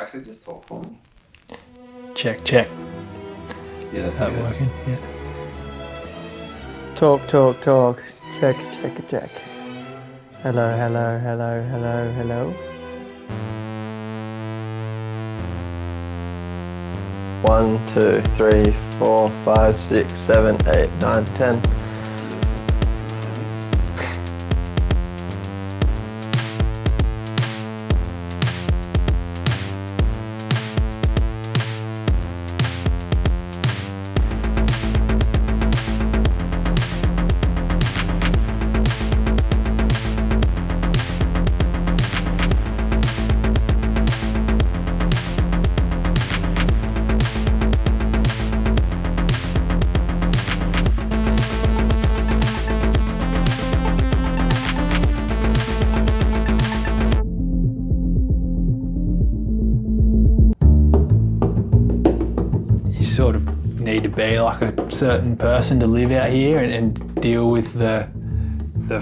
actually just talk for me. Check. Yeah, that's Is that working? Yeah. Talk. Check. Hello. 1, 2, 3, 4, 5, 6, 7, 8, 9, 10. Sort of need to be like a certain person to live out here and deal with the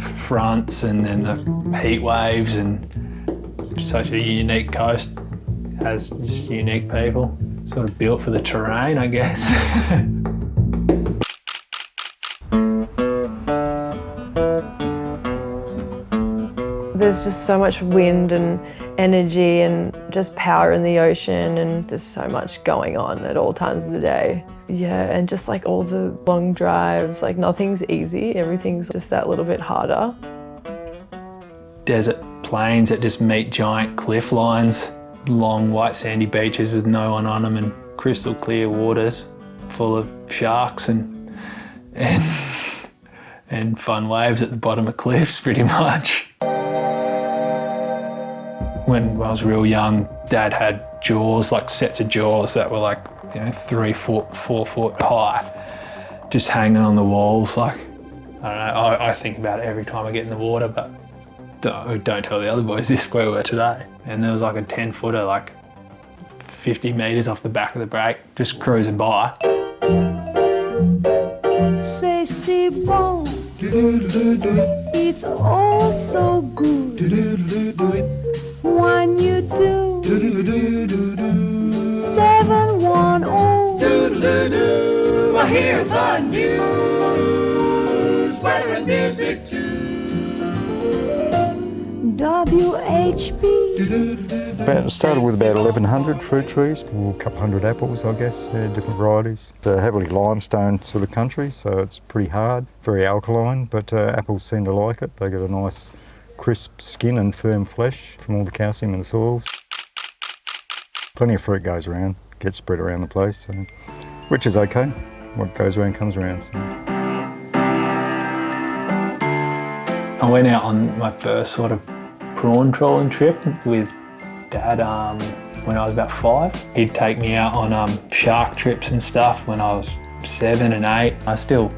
fronts and then the heat waves, and such a unique coast has just unique people. Sort of built for the terrain, I guess. There's just so much wind and energy and just power in the ocean, and just so much going on at all times of the day. Yeah, and just like all the long drives, like nothing's easy, everything's just that little bit harder. Desert plains that just meet giant cliff lines, long white sandy beaches with no one on them, and crystal clear waters full of sharks and fun waves at the bottom of cliffs, pretty much. When I was real young, Dad had jaws, like sets of jaws that were like, 3 foot, 4 foot high, just hanging on the walls. Like, I don't know, I think about it every time I get in the water, but don't tell the other boys this, where we were today. And there was like a 10-footer, like 50 metres off the back of the break, just cruising by. C'est si bon, it's all so good when you do 710. I hear the news, weather and music too. WHB. It started with about 1,100 fruit trees, a couple hundred apples, I guess, different varieties. It's a heavily limestone sort of country, so it's pretty hard, very alkaline, but apples seem to like it. They get a nice crisp skin and firm flesh from all the calcium in the soils. Plenty of fruit goes around, gets spread around the place, so, which is okay. What goes around comes around. So. I went out on my first sort of prawn trawling trip with Dad when I was about 5. He'd take me out on shark trips and stuff when I was 7 and 8. I still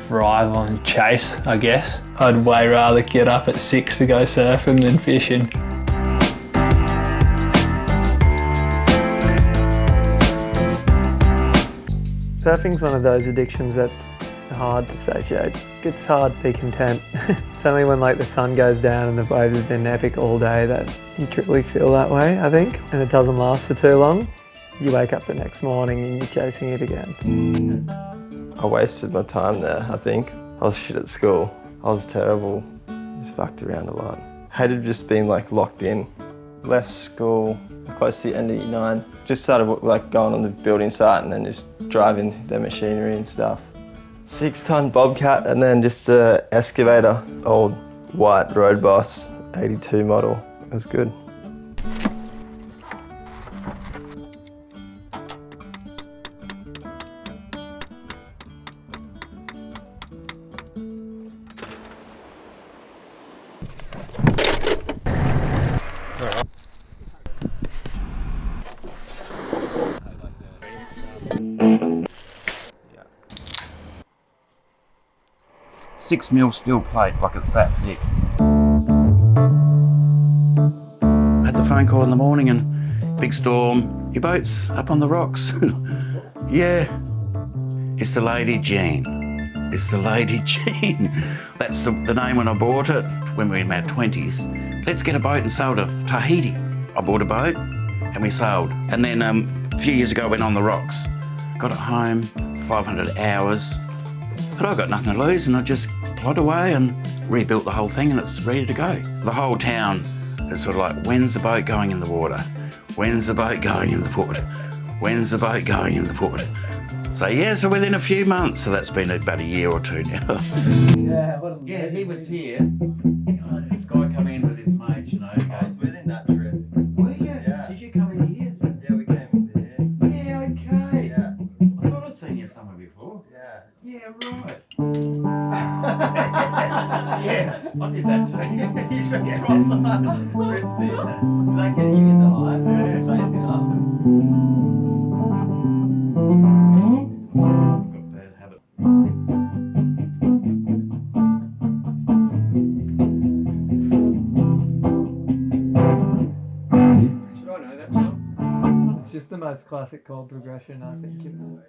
thrive on chase, I guess. I'd way rather get up at 6 to go surfing than fishing. Surfing's one of those addictions that's hard to satiate. It's hard to be content. It's only when like the sun goes down and the waves have been epic all day that you truly feel that way, I think. And it doesn't last for too long. You wake up the next morning and you're chasing it again. I wasted my time there, I think. I was shit at school. I was terrible. Just fucked around a lot. Hated just being like locked in. Left school close to the end of year 9. Just started like going on the building site and then just driving their machinery and stuff. 6-ton Bobcat and then just an excavator, old white Road Boss 82 model. It was good. Six mil steel plate, like it's that thick. I had the phone call in the morning and big storm. Your boat's up on the rocks. Yeah, it's the Lady Jean. It's the Lady Jean. That's the name when I bought it, when we were in our 20s. Let's get a boat and sail to Tahiti. I bought a boat and we sailed. And then a few years ago I went on the rocks. Got it home, 500 hours. But I've got nothing to lose, and I just plod away and rebuilt the whole thing, and it's ready to go. The whole town is sort of like, when's the boat going in the water? When's the boat going in the port? When's the boat going in the port? So yeah, so within a few months, so that's been about a year or two now. Yeah, he was here. This guy come in with his mate, you know. I was within that trip. Were you? Yeah. Did you come in here? Yeah, we came in there. Yeah, okay. Yeah. I thought I'd seen you somewhere before. Yeah. Yeah, right. Yeah, I did that too. He's been cross-eyed. Christy. Did that get you in the eye? He's facing up. Got a bad habit. Should I know that song? It's just the most classic chord progression, I think. You know?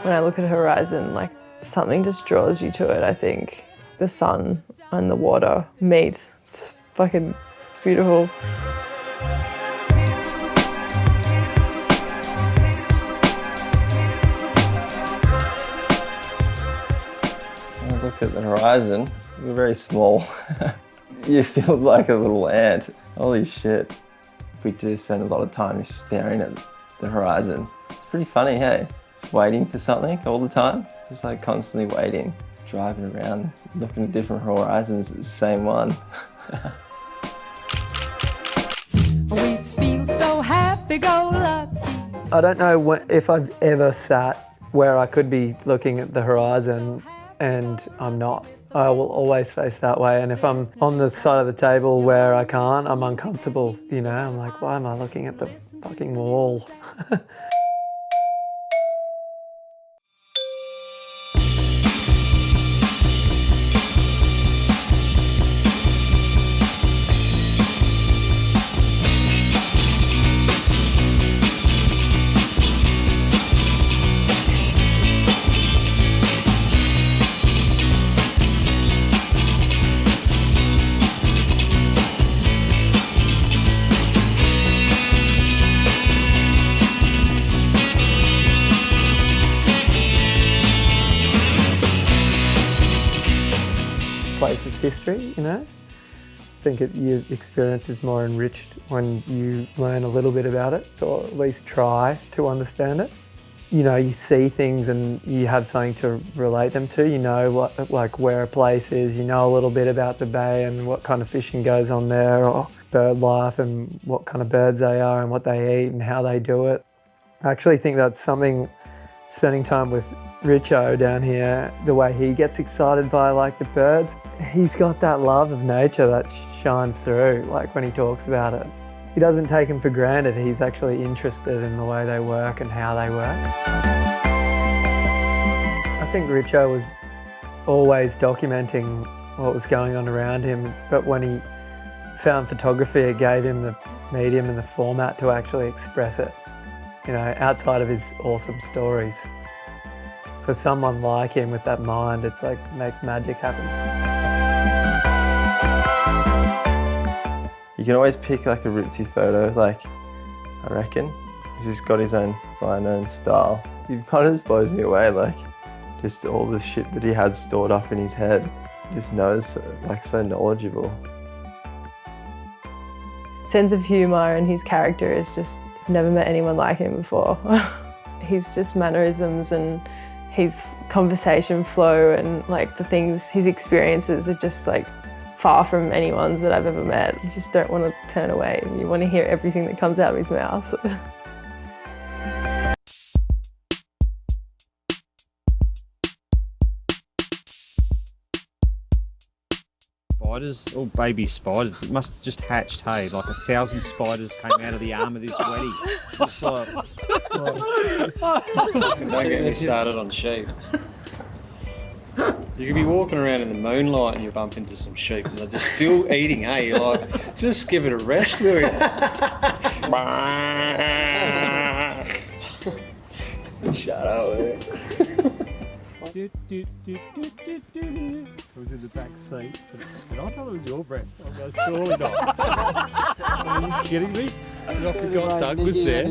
When I look at the horizon, like something just draws you to it, I think. The sun and the water meet. It's beautiful. When I look at the horizon, we're very small. You feel like a little ant. Holy shit. We do spend a lot of time just staring at the horizon. It's pretty funny, hey? Just waiting for something all the time. Just like constantly waiting. Driving around, looking at different horizons with the same one. We feel so happy-go-lucky. I don't know if I've ever sat where I could be looking at the horizon and I'm not. I will always face that way, and if I'm on the side of the table where I can't, I'm uncomfortable, you know? I'm like, why am I looking at the fucking wall? Place's history, you know? I think your experience is more enriched when you learn a little bit about it, or at least try to understand it. You know, you see things and you have something to relate them to. You know what, like where a place is, you know a little bit about the bay and what kind of fishing goes on there, or bird life and what kind of birds they are and what they eat and how they do it. I actually think that's something, spending time with Richo down here, the way he gets excited by like the birds, he's got that love of nature that shines through, like when he talks about it. He doesn't take them for granted, he's actually interested in the way they work and how they work. I think Richo was always documenting what was going on around him, but when he found photography, it gave him the medium and the format to actually express it, you know, outside of his awesome stories. For someone like him with that mind, it's like makes magic happen. You can always pick like a ritzy photo, like, I reckon. He's just got his own own style. He kind of just blows me away, like, just all the shit that he has stored up in his head. Just knows, like, so knowledgeable. Sense of humour and his character is just, I've never met anyone like him before. His just mannerisms and his conversation flow and like the things, his experiences are just like far from anyone's that I've ever met. You just don't want to turn away. You want to hear everything that comes out of his mouth. Spiders, or baby spiders, it must have just hatched, hey, like 1,000 spiders came out of the arm of this wedding. Just like, don't get me started on sheep. You could be walking around in the moonlight and you bump into some sheep and they're just still eating, eh? You're like, just give it a rest, will you? Shut up, man. It was in the back seat, and I thought it was your breath. I was surely not. Are you kidding me? I forgot Doug was there.